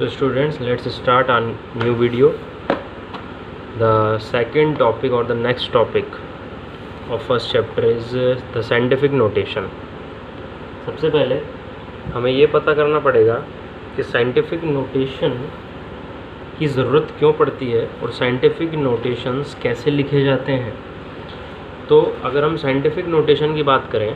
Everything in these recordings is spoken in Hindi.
So students, let's start a new video. The second topic or the next topic of first chapter is the scientific notation. सबसे पहले हमें ये पता करना पड़ेगा कि साइंटिफिक नोटेशन की ज़रूरत क्यों पड़ती है और साइंटिफिक नोटेशंस कैसे लिखे जाते हैं। तो अगर हम साइंटिफिक नोटेशन की बात करें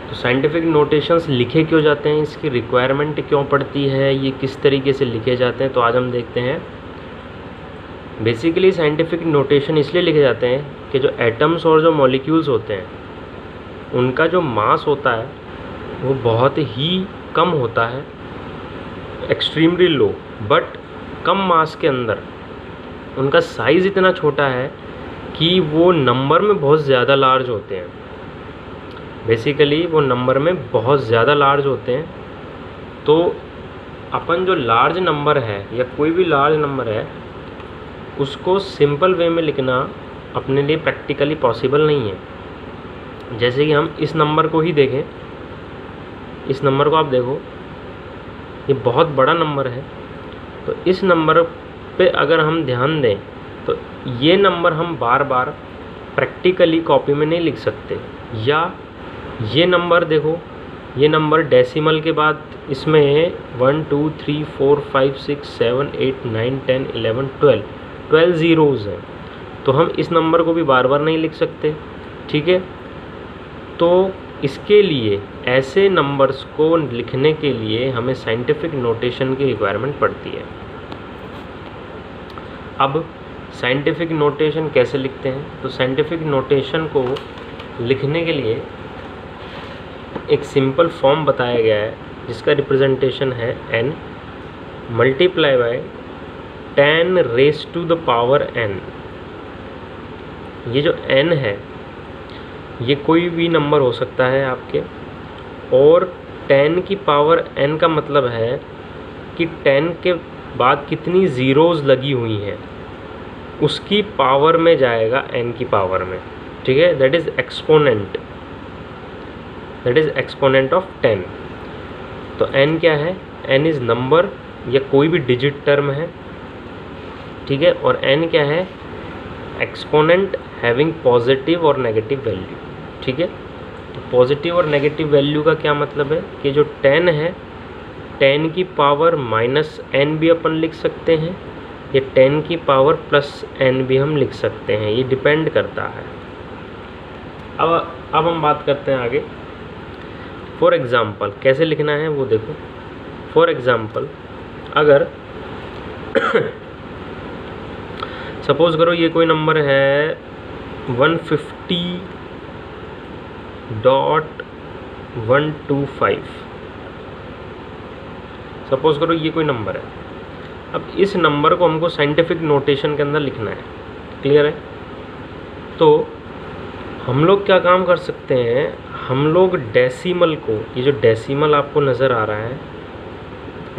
तो साइंटिफिक नोटेशंस लिखे क्यों जाते हैं, इसकी रिक्वायरमेंट क्यों पड़ती है, ये किस तरीके से लिखे जाते हैं, तो आज हम देखते हैं। बेसिकली साइंटिफिक नोटेशन इसलिए लिखे जाते हैं कि जो एटम्स और जो मॉलिक्यूल्स होते हैं उनका जो मास होता है वो बहुत ही कम होता है, एक्सट्रीमली लो, बट कम मास के अंदर उनका साइज़ इतना छोटा है कि वो नंबर में बहुत ज़्यादा लार्ज होते हैं। बेसिकली वो नंबर में बहुत ज़्यादा लार्ज होते हैं। तो अपन जो लार्ज नंबर है या कोई भी लार्ज नंबर है उसको सिंपल वे में लिखना अपने लिए प्रैक्टिकली पॉसिबल नहीं है। जैसे कि हम इस नंबर को ही देखें, इस नंबर को आप देखो, ये बहुत बड़ा नंबर है। तो इस नंबर पे अगर हम ध्यान दें तो ये नंबर हम बार बार प्रैक्टिकली कॉपी में नहीं लिख सकते। या ये नंबर देखो, ये नंबर डेसिमल के बाद इसमें 1 2 3 4 5 6 7 8 9 10 11 12 ज़ीरोज़ हैं। तो हम इस नंबर को भी बार बार नहीं लिख सकते, ठीक है। तो इसके लिए ऐसे नंबर्स को लिखने के लिए हमें साइंटिफिक नोटेशन की रिक्वायरमेंट पड़ती है। अब साइंटिफिक नोटेशन कैसे लिखते हैं, तो साइंटिफिक नोटेशन को लिखने के लिए एक सिंपल फॉर्म बताया गया है जिसका रिप्रेजेंटेशन है n multiply by 10 raise to the power n। ये जो n है ये कोई भी नंबर हो सकता है आपके, और 10 की पावर n का मतलब है कि 10 के बाद कितनी ज़ीरोज़ लगी हुई हैं उसकी पावर में जाएगा n की पावर में, ठीक है। That is exponent, that is exponent of 10। तो n क्या है, n इज़ नंबर या कोई भी डिजिट टर्म है, ठीक है। और n क्या है, एक्सपोनेंट हैविंग पॉजिटिव और नेगेटिव वैल्यू, ठीक है। तो पॉजिटिव और नेगेटिव वैल्यू का क्या मतलब है कि जो 10 है 10 की पावर माइनस n भी अपन लिख सकते हैं, या 10 की पावर प्लस n भी हम लिख सकते हैं, ये डिपेंड करता है। अब हम बात करते हैं आगे। फॉर एग्ज़ाम्पल कैसे लिखना है वो देखो। फॉर एग्ज़ाम्पल अगर सपोज़ करो ये कोई नंबर है 150.125, सपोज़ करो ये कोई नंबर है। अब इस नंबर को हमको साइंटिफिक नोटेशन के अंदर लिखना है, क्लियर है। तो हम लोग क्या काम कर सकते हैं, हम लोग डेसिमल को, ये जो डेसिमल आपको नज़र आ रहा है,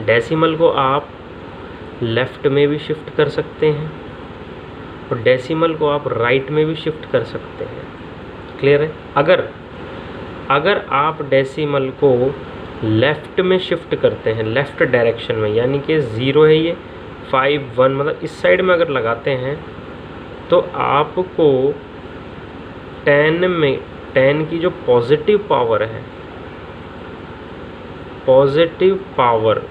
डेसिमल को आप लेफ़्ट में भी शिफ्ट कर सकते हैं और डेसिमल को आप राइट में भी शिफ्ट कर सकते हैं, क्लियर है। अगर आप डेसिमल को लेफ़्ट में शिफ्ट करते हैं, लेफ़्ट डायरेक्शन में, यानी कि 0 है ये 5 1, मतलब इस साइड में अगर लगाते हैं तो आपको 10 में 10 की जो पॉजिटिव पावर है, पॉजिटिव पावर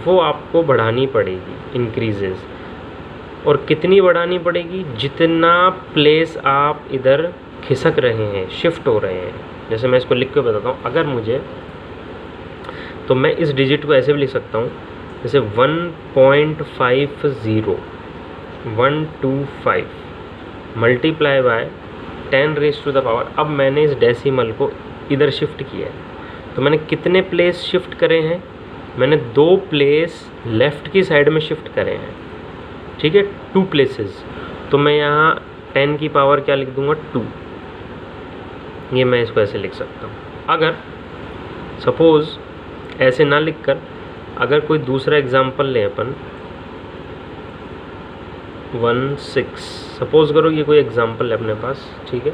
वो आपको बढ़ानी पड़ेगी, इंक्रीजेस। और कितनी बढ़ानी पड़ेगी, जितना प्लेस आप इधर खिसक रहे हैं, शिफ्ट हो रहे हैं। जैसे मैं इसको लिख के बताता हूँ, अगर मुझे, तो मैं इस डिजिट को ऐसे भी लिख सकता हूँ, जैसे 1.50 multiply by 10 raise to the power. अब मैंने इस डेसिमल को इधर शिफ्ट किया है, तो मैंने कितने प्लेस शिफ्ट करे हैं, मैंने 2 प्लेस लेफ़्ट की साइड में शिफ्ट करे हैं, ठीक है, 2 प्लेसेस। तो मैं यहाँ 10 की पावर क्या लिख दूँगा, 2। ये मैं इसको ऐसे लिख सकता हूँ। अगर सपोज़ ऐसे ना लिखकर अगर कोई दूसरा एग्जांपल लें अपन, 16, सपोज़ करो ये कोई एग्जांपल है अपने पास, ठीक है।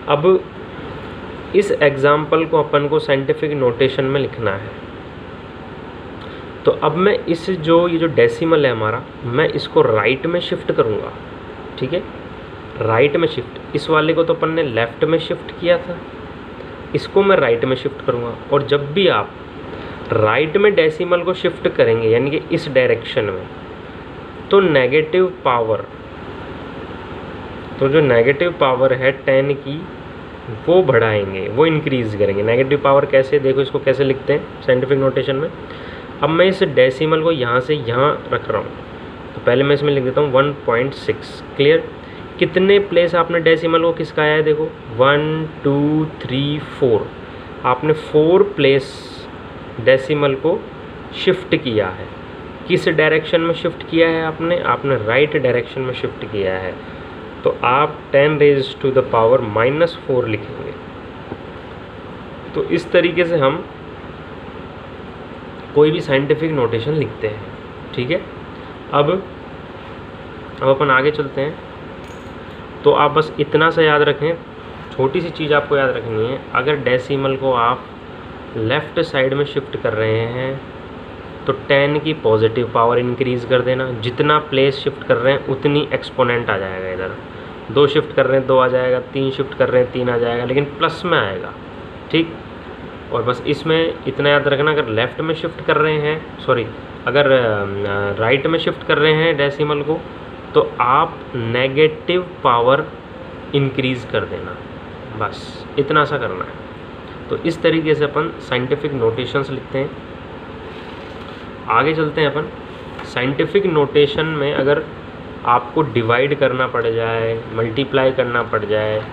अब इस एग्जांपल को अपन को साइंटिफिक नोटेशन में लिखना है, तो अब मैं इस ये जो डेसिमल है हमारा, मैं इसको राइट में शिफ्ट करूँगा, ठीक है, राइट में शिफ्ट। इस वाले को तो अपन ने लेफ़्ट में शिफ्ट किया था, इसको मैं राइट में शिफ्ट करूँगा। और जब भी आप राइट में डेसिमल को शिफ्ट करेंगे यानी कि इस डायरेक्शन में, तो नेगेटिव पावर, तो जो नेगेटिव पावर है 10 की वो बढ़ाएंगे, वो इंक्रीज़ करेंगे। नेगेटिव पावर कैसे, देखो इसको कैसे लिखते हैं साइंटिफिक नोटेशन में। अब मैं इस डेसिमल को यहाँ से यहाँ रख रहा हूँ, तो पहले मैं इसमें लिख देता हूँ 1.6। क्लियर? कितने प्लेस आपने डेसिमल को किसका आया है, देखो 1 2 3 4, आपने 4 प्लेस डेसिमल को शिफ्ट किया है। किस डायरेक्शन में शिफ्ट किया है आपने राइट डायरेक्शन में शिफ्ट किया है। तो आप 10 रेज़ टू द पावर -4 लिखेंगे। तो इस तरीके से हम कोई भी साइंटिफिक नोटेशन लिखते हैं, ठीक है। अब अपन आगे चलते हैं। तो आप बस इतना सा याद रखें, छोटी सी चीज़ आपको याद रखनी है। अगर डेसिमल को आप लेफ़्ट साइड में शिफ्ट कर रहे हैं तो 10 की पॉजिटिव पावर इंक्रीज़ कर देना। जितना प्लेस शिफ्ट कर रहे हैं उतनी एक्सपोनेंट आ जाएगा। इधर 2 शिफ्ट कर रहे हैं 2 आ जाएगा, 3 शिफ्ट कर रहे हैं 3 आ जाएगा, लेकिन प्लस में आएगा, ठीक। और बस इसमें इतना याद रखना, अगर लेफ़्ट में शिफ्ट कर रहे हैं, अगर राइट में शिफ्ट कर रहे हैं डेसिमल को, तो आप नेगेटिव पावर इंक्रीज़ कर देना, बस इतना सा करना है। तो इस तरीके से अपन साइंटिफिक नोटेशंस लिखते हैं। आगे चलते हैं अपन। साइंटिफिक नोटेशन में अगर आपको डिवाइड करना पड़ जाए, मल्टीप्लाई करना पड़ जाए,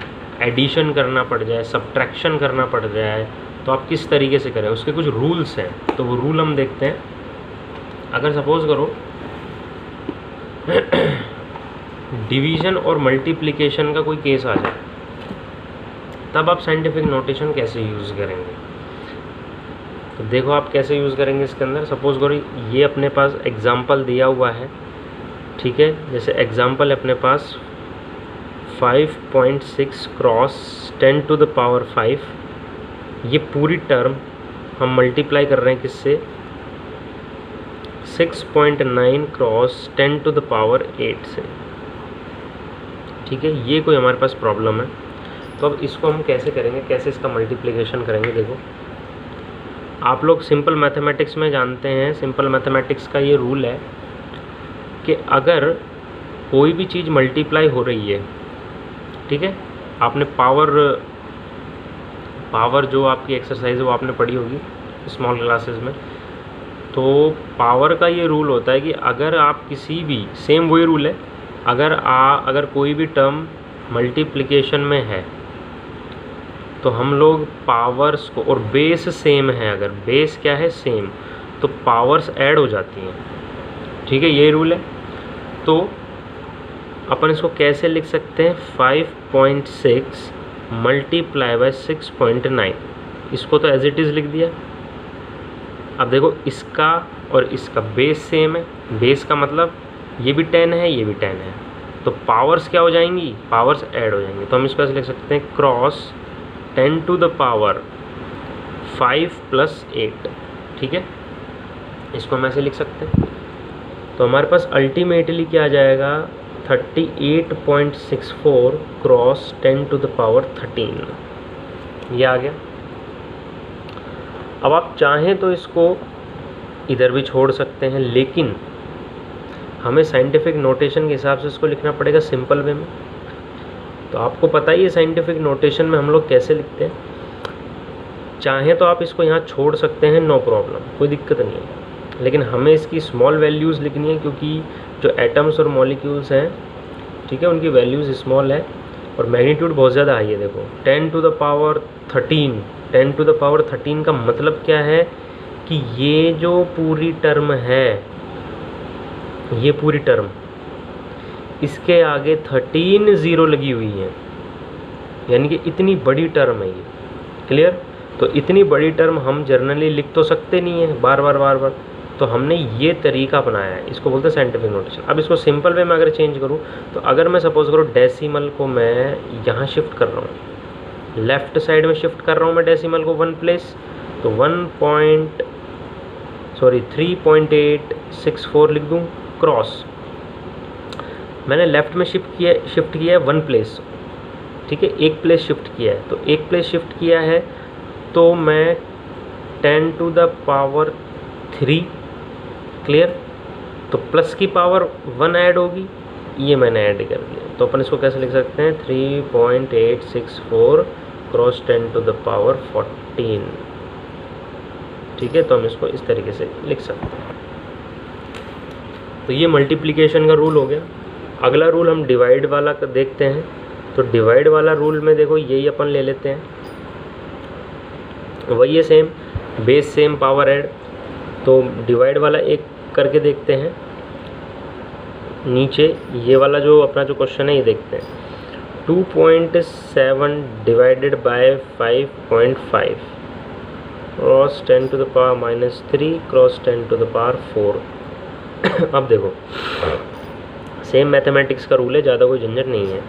एडिशन करना पड़ जाए, सब्ट्रैक्शन करना पड़ जाए, तो आप किस तरीके से करें, उसके कुछ रूल्स हैं। तो वो रूल हम देखते हैं। अगर सपोज़ करो डिवीज़न और मल्टीप्लिकेशन का कोई केस आ जाए, तब आप साइंटिफिक नोटेशन कैसे यूज़ करेंगे। तो देखो आप कैसे यूज़ करेंगे इसके अंदर। सपोज़ करो ये अपने पास एग्ज़ाम्पल दिया हुआ है, ठीक है। जैसे एग्ज़ाम्पल अपने पास 5.6 क्रॉस 10 टू द पावर 5, ये पूरी टर्म हम मल्टीप्लाई कर रहे हैं किससे, 6.9 क्रॉस 10 टू द पावर 8 से, ठीक है। ये कोई हमारे पास प्रॉब्लम है। तो अब इसको हम कैसे करेंगे, कैसे इसका मल्टीप्लिकेशन करेंगे। देखो आप लोग सिंपल मैथमेटिक्स में जानते हैं, सिंपल मैथमेटिक्स का ये रूल है कि अगर कोई भी चीज़ मल्टीप्लाई हो रही है, ठीक है, आपने पावर जो आपकी एक्सरसाइज है वो आपने पढ़ी होगी स्मॉल क्लासेस में। तो पावर का ये रूल होता है कि अगर आप किसी भी, सेम वही रूल है, अगर कोई भी टर्म मल्टीप्लिकेशन में है तो हम लोग पावर्स को, और बेस सेम है, अगर बेस क्या है सेम, तो पावर्स ऐड हो जाती हैं, ठीक है, ये रूल है। तो अपन इसको कैसे लिख सकते हैं, 5.6 मल्टीप्लाई बाय 6.9, इसको तो एज इट इज़ लिख दिया। अब देखो इसका और इसका बेस सेम है, बेस का मतलब ये भी 10 है, ये भी 10 है, तो पावर्स क्या हो जाएंगी, पावर्स ऐड हो जाएंगी। तो हम इसको ऐसे लिख सकते हैं क्रॉस 10 टू द पावर 5 + 8, ठीक है, इसको हम ऐसे लिख सकते हैं। तो हमारे पास अल्टीमेटली क्या आ जाएगा, 38.64 क्रॉस 10 टू द पावर 13, ये आ गया। अब आप चाहें तो इसको इधर भी छोड़ सकते हैं, लेकिन हमें साइंटिफिक नोटेशन के हिसाब से इसको लिखना पड़ेगा सिंपल वे में। तो आपको पता ही है साइंटिफिक नोटेशन में हम लोग कैसे लिखते हैं। चाहें तो आप इसको यहाँ छोड़ सकते हैं, नो प्रॉब्लम, कोई दिक्कत नहीं है, लेकिन हमें इसकी स्मॉल वैल्यूज़ लिखनी है, क्योंकि जो एटम्स और मॉलिक्यूल्स हैं, ठीक है, उनकी वैल्यूज़ स्मॉल है और मैग्नीट्यूड बहुत ज़्यादा हाई है। देखो 10 to the power 13, 10 to the power 13 का मतलब क्या है कि ये जो पूरी टर्म है, ये पूरी टर्म, इसके आगे 13 ज़ीरो लगी हुई है, यानी कि इतनी बड़ी टर्म है ये। क्लियर? तो इतनी बड़ी टर्म हम जर्नली लिख तो सकते नहीं है बार बार, तो हमने ये तरीका अपनाया है, इसको बोलते हैं साइंटिफिक नोटेशन। अब इसको सिंपल वे में अगर चेंज करूँ, तो अगर मैं सपोज करूँ डेसिमल को मैं यहाँ शिफ्ट कर रहा हूँ, लेफ़्ट साइड में शिफ्ट कर रहा हूँ मैं डेसिमल को 1 प्लेस, तो सॉरी 3.864 लिख दूँ क्रॉस, मैंने लेफ़्ट में शिफ्ट किया है 1 प्लेस, ठीक है, 1 प्लेस शिफ्ट किया है, तो 1 प्लेस शिफ्ट किया है तो मैं 10 टू द पावर 3, क्लियर, तो प्लस की पावर 1 ऐड होगी, ये मैंने ऐड कर दिया, तो अपन इसको कैसे लिख सकते हैं 3.864 क्रॉस 10 टू द पावर 14, ठीक है, तो हम इसको इस तरीके से लिख सकते हैं। तो ये मल्टीप्लिकेशन का रूल हो गया। अगला रूल हम डिवाइड वाला का देखते हैं, तो डिवाइड वाला रूल में देखो यही अपन ले लेते हैं, वही है same, base same power add, तो डिवाइड वाला एक करके देखते हैं। नीचे ये वाला जो अपना जो क्वेश्चन है ये देखते हैं, 2.7 divided by 5.5 cross 10 to the power -3 cross 10 to the power 4। अब देखो सेम मैथमेटिक्स का रूल है, ज़्यादा कोई झंझट नहीं है,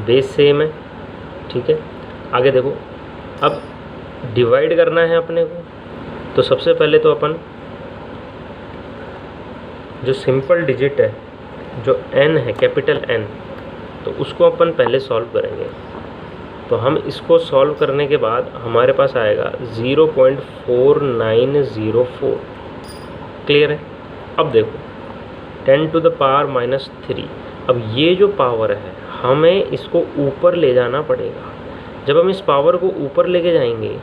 बेस सेम है, ठीक है। आगे देखो, अब डिवाइड करना है अपने को, तो सबसे पहले तो अपन जो सिंपल डिजिट है, जो n है, कैपिटल N, तो उसको अपन पहले सॉल्व करेंगे। तो हम इसको सॉल्व करने के बाद हमारे पास आएगा 0.4904, क्लियर है। अब देखो 10 टू द पावर -3, अब ये जो पावर है हमें इसको ऊपर ले जाना पड़ेगा। जब हम इस पावर को ऊपर लेके जाएंगे,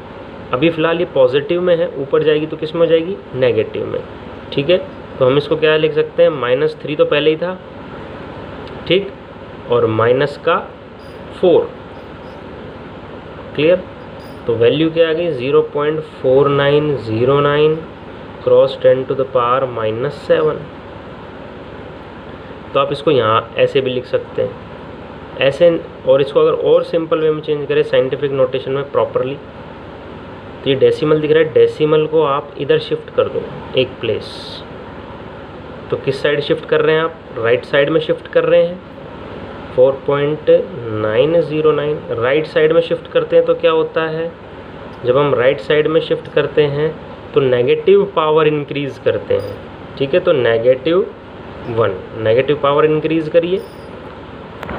अभी फ़िलहाल ये पॉजिटिव में है, ऊपर जाएगी तो किस में हो जाएगी, नेगेटिव में, ठीक है। तो हम इसको क्या लिख सकते हैं, -3 तो पहले ही था, ठीक, और माइनस का 4, क्लियर। तो वैल्यू क्या आ गई 0.4909 क्रॉस 10 टू द पावर -7। तो आप इसको यहाँ ऐसे भी लिख सकते हैं, ऐसे, और इसको अगर और सिंपल वे में चेंज करें साइंटिफिक नोटेशन में प्रॉपरली, तो ये डेसिमल दिख रहा है, डेसिमल को आप इधर शिफ्ट कर दो एक प्लेस। तो किस साइड शिफ्ट कर रहे हैं आप, राइट साइड में शिफ्ट कर रहे हैं, 4.909 राइट साइड में शिफ्ट करते हैं तो क्या होता है, जब हम राइट साइड में शिफ्ट करते हैं तो नेगेटिव पावर इंक्रीज़ करते हैं, ठीक है। तो -1 नेगेटिव पावर इंक्रीज़ करिए,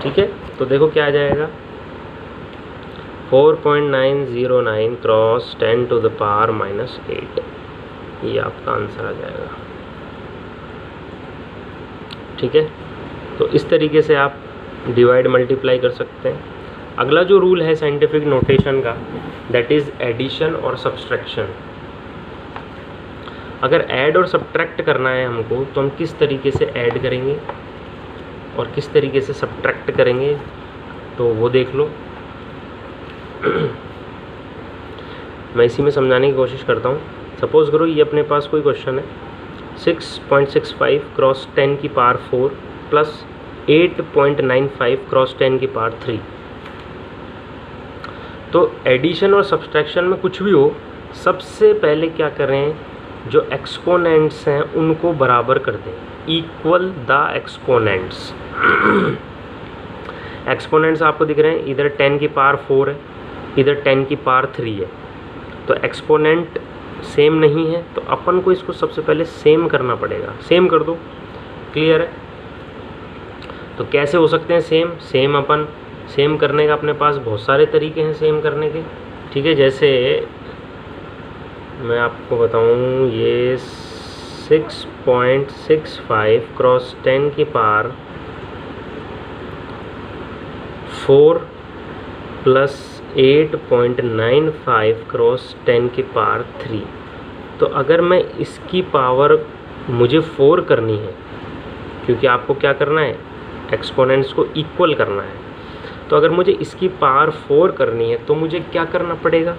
ठीक है। तो देखो क्या आ जाएगा, 4.909 क्रॉस 10 टू द पावर -8, ये आपका आंसर आ जाएगा, ठीक है। तो इस तरीके से आप डिवाइड मल्टीप्लाई कर सकते हैं। अगला जो रूल है साइंटिफिक नोटेशन का, दैट इज़ एडिशन और सब्सट्रैक्शन। अगर ऐड और सब्ट्रैक्ट करना है हमको, तो हम किस तरीके से ऐड करेंगे और किस तरीके से सब्ट्रैक्ट करेंगे, तो वो देख लो। मैं इसी में समझाने की कोशिश करता हूँ। सपोज़ करो ये अपने पास कोई क्वेश्चन है, 6.65 क्रॉस 10 की पावर 4 प्लस 8.95 क्रॉस 10 की पावर 3। तो एडिशन और सब्सट्रैक्शन में कुछ भी हो, सबसे पहले क्या करें, जो एक्सपोनेंट्स हैं उनको बराबर कर दें, इक्वल द एक्सपोनेंट्स। एक्सपोनेंट्स आपको दिख रहे हैं, इधर 10 की पावर 4 है, इधर 10 की पावर 3 है, तो एक्सपोनेंट सेम नहीं है, तो अपन को इसको सबसे पहले सेम करना पड़ेगा। सेम कर दो, क्लियर है। तो कैसे हो सकते हैं सेम अपन सेम करने का अपने पास बहुत सारे तरीके हैं सेम करने के, ठीक है। जैसे मैं आपको बताऊं, ये 6.65 क्रॉस 10 की पावर 4 प्लस 8.95 क्रॉस 10 की पावर 3। तो अगर मैं इसकी पावर मुझे 4 करनी है, क्योंकि आपको क्या करना है, एक्सपोनेंट्स को इक्वल करना है, तो अगर मुझे इसकी पावर 4 करनी है तो मुझे क्या करना पड़ेगा,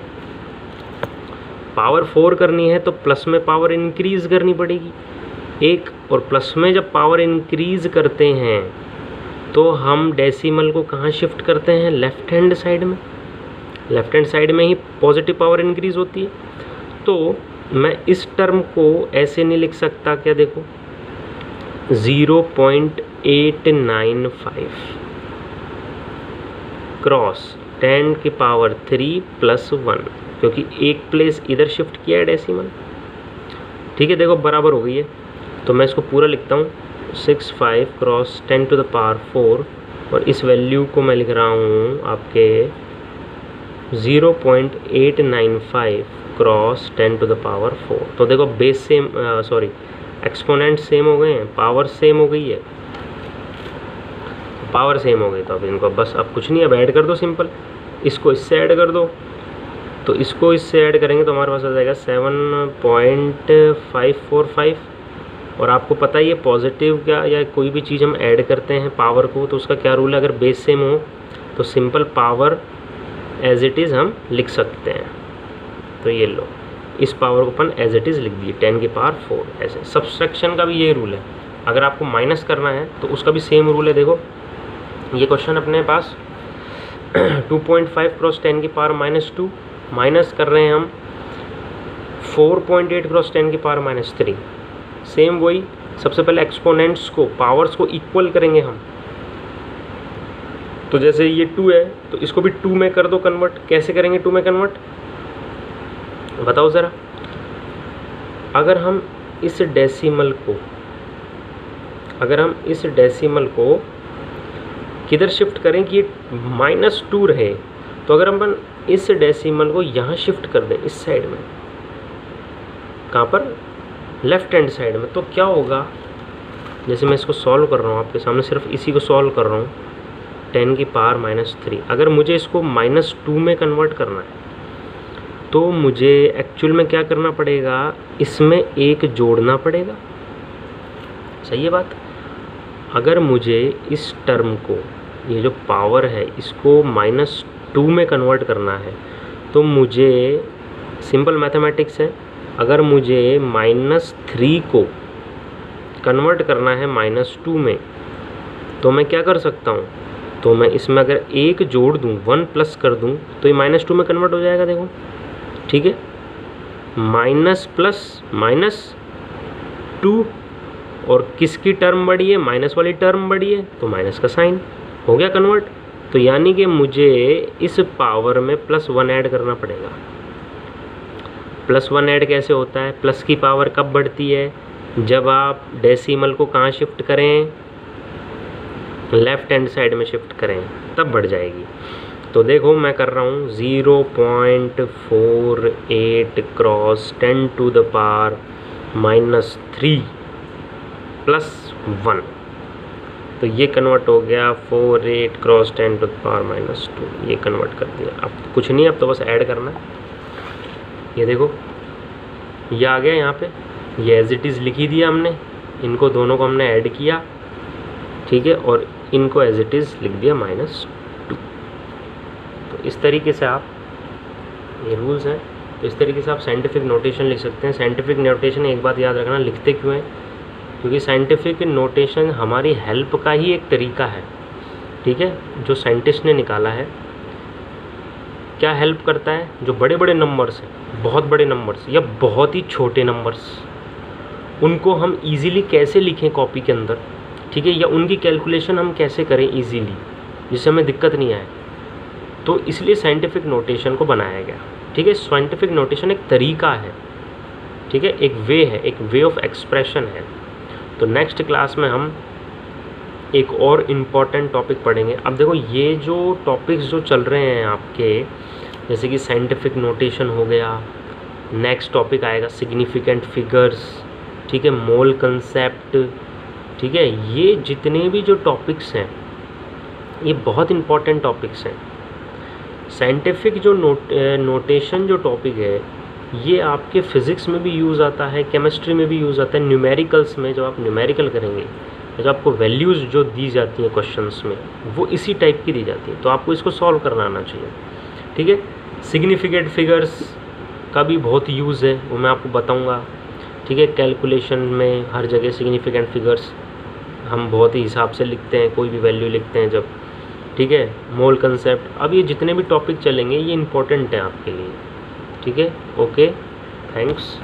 पावर 4 करनी है तो प्लस में पावर इंक्रीज़ करनी पड़ेगी एक, और प्लस में जब पावर इंक्रीज़ करते हैं तो हम डेसिमल को कहाँ शिफ्ट करते हैं, लेफ़्ट हैंड साइड में। लेफ़्ट हैंड साइड में ही पॉजिटिव पावर इंक्रीज़ होती है। तो मैं इस टर्म को ऐसे नहीं लिख सकता, क्या देखो 0.895 क्रॉस 10 की पावर 3 प्लस 1, क्योंकि एक प्लेस इधर शिफ्ट किया है डेसिमल, ठीक है, देखो बराबर हो गई है। तो मैं इसको पूरा लिखता हूँ 65 क्रॉस 10 टू द पावर 4 और इस वैल्यू को मैं लिख रहा हूँ आपके 0.895 क्रॉस 10 टू द पावर 4। तो देखो base same sorry exponent same हो गए हैं, पावर सेम हो गई है, पावर सेम हो गई। तो अब इनको बस अब कुछ नहीं, अब ऐड कर दो सिंपल, इसको इससे ऐड कर दो। तो इसको इससे ऐड करेंगे तो हमारे पास आ जाएगा 7.545। और आपको पता ही है पॉजिटिव क्या या कोई भी चीज़ हम ऐड करते हैं पावर को तो उसका क्या रूल है, अगर बेस सेम हो तो simple power as it is हम लिख सकते हैं। तो ये लो, इस पावर को अपन एज इट इज़ लिख दिए 10 की पावर 4। ऐसे सब्सट्रैक्शन का भी यही रूल है, अगर आपको माइनस करना है तो उसका भी सेम रूल है। देखो ये क्वेश्चन अपने पास 2.5 क्रॉस 10 की पावर -2 माइनस कर रहे हैं हम 4.8 क्रॉस 10 की पावर -3। सेम वही, सबसे पहले एक्सपोनेंट्स को पावर्स को इक्वल करेंगे हम। तो जैसे ये 2 है तो इसको भी 2 में कर दो कन्वर्ट। कैसे करेंगे 2 में कन्वर्ट, बताओ ज़रा। अगर हम इस डेसिमल को किधर शिफ्ट करें कि ये -2 रहे, तो अगर हम इस डेसिमल को यहाँ शिफ्ट कर दें इस साइड में, कहाँ पर, लेफ्ट हैंड साइड में, तो क्या होगा, जैसे मैं इसको सॉल्व कर रहा हूँ आपके सामने, सिर्फ इसी को सॉल्व कर रहा हूँ 10 की पावर -3। अगर मुझे इसको -2 में कन्वर्ट करना है तो मुझे एक्चुअल में क्या करना पड़ेगा, इसमें एक जोड़ना पड़ेगा। सही है बात। अगर मुझे इस टर्म को, ये जो पावर है, इसको -2 में कन्वर्ट करना है तो मुझे सिंपल मैथमेटिक्स है, अगर मुझे -3 को कन्वर्ट करना है -2 में तो मैं क्या कर सकता हूँ, तो मैं इसमें अगर एक जोड़ दूँ, 1 प्लस कर दूँ तो ये -2 में कन्वर्ट हो जाएगा। देखो ठीक है, माइनस प्लस -2 और किसकी टर्म बढ़ी है, माइनस वाली टर्म बढ़ी है तो माइनस का साइन हो गया कन्वर्ट। तो यानी कि मुझे इस पावर में +1 ऐड करना पड़ेगा। +1 ऐड कैसे होता है, प्लस की पावर कब बढ़ती है, जब आप डेसिमल को कहाँ शिफ्ट करें, लेफ्ट हैंड साइड में शिफ्ट करें, तब बढ़ जाएगी। तो देखो मैं कर रहा हूँ 0.48 क्रॉस 10 टू द पावर -3 +1, तो ये कन्वर्ट हो गया 48 क्रॉस 10 टू द पावर -2, ये कन्वर्ट कर दिया। अब कुछ नहीं, अब तो बस ऐड करना है। ये देखो ये आ गया यहाँ पे, ये एज इट इज़ लिख ही दिया हमने, इनको दोनों को हमने ऐड किया, ठीक है, और इनको एज इट इज़ लिख दिया -2। तो इस तरीके से आप, ये रूल्स हैं, तो इस तरीके से आप साइंटिफिक नोटेशन लिख सकते हैं। साइंटिफिक नोटेशन एक बात याद रखना, लिखते क्यों हैं, क्योंकि साइंटिफिक नोटेशन हमारी हेल्प का ही एक तरीका है, ठीक है, जो साइंटिस्ट ने निकाला है। क्या हेल्प करता है, जो बड़े बड़े नंबर्स हैं, बहुत बड़े नंबर्स या बहुत ही छोटे नंबर्स, उनको हम इजीली कैसे लिखें कॉपी के अंदर, ठीक है, या उनकी कैलकुलेशन हम कैसे करें इजीली जिससे हमें दिक्कत नहीं आए, तो इसलिए साइंटिफिक नोटेशन को बनाया गया। ठीक है, साइंटिफिक नोटेशन एक तरीका है, ठीक है, एक वे है, एक वे ऑफ एक्सप्रेशन है। तो नेक्स्ट क्लास में हम एक और इम्पॉर्टेंट टॉपिक पढ़ेंगे। अब देखो ये जो टॉपिक्स जो चल रहे हैं आपके, जैसे कि साइंटिफिक नोटेशन हो गया, नेक्स्ट टॉपिक आएगा सिग्निफिकेंट फिगर्स, ठीक है, मोल कंसेप्ट, ठीक है, ये जितने भी जो टॉपिक्स हैं ये बहुत इम्पॉर्टेंट टॉपिक्स हैं। साइंटिफिक जो नोटेशन जो टॉपिक है ये आपके फ़िज़िक्स में भी यूज़ आता है, केमिस्ट्री में भी यूज़ आता है, न्यूमेरिकल्स में जब आप न्यूमेरिकल करेंगे, जब आपको वैल्यूज़ जो दी जाती हैं क्वेश्चंस में वो इसी टाइप की दी जाती है, तो आपको इसको सॉल्व करना आना चाहिए। ठीक है, सिग्निफिकेंट फिगर्स का भी बहुत यूज़ है, वो मैं आपको बताऊँगा। ठीक है, कैलकुलेशन में हर जगह सिग्निफिकेंट फिगर्स हम बहुत ही हिसाब से लिखते हैं, कोई भी वैल्यू लिखते हैं जब, ठीक है, मोल कंसेप्ट। अब ये जितने भी टॉपिक चलेंगे ये इम्पोर्टेंट हैं आपके लिए। ठीक है, ओके, थैंक्स।